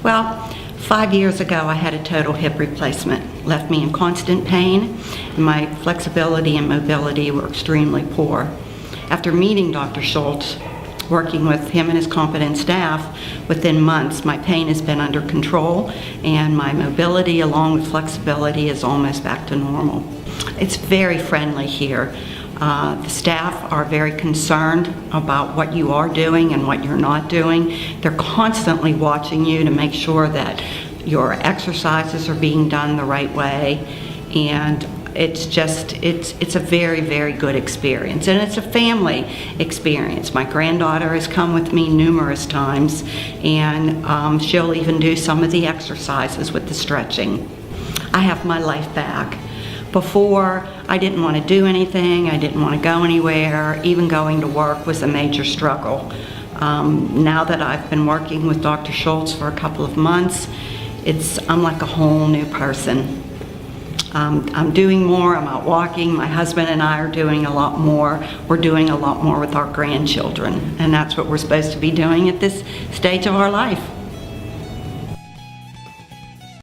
Well, 5 years ago, I had a total hip replacement. Left me in constant pain, and my flexibility and mobility were extremely poor. After meeting Dr. Schultz, working with him and his competent staff, within months, my pain has been under control, and my mobility, along with flexibility, is almost back to normal. It's very friendly here. The staff are very concerned about what you are doing and what you're not doing. They're constantly watching you to make sure that your exercises are being done the right way, and it's a very, very good experience, and it's a family experience. My granddaughter has come with me numerous times, and she'll even do some of the exercises with the stretching. I have my life back. Before, I didn't want to do anything, I didn't want to go anywhere, even going to work was a major struggle. Now that I've been working with Dr. Schultz for a couple of months, I'm like a whole new person. I'm doing more, I'm out walking, my husband and I are doing a lot more. We're doing a lot more with our grandchildren, and that's what we're supposed to be doing at this stage of our life.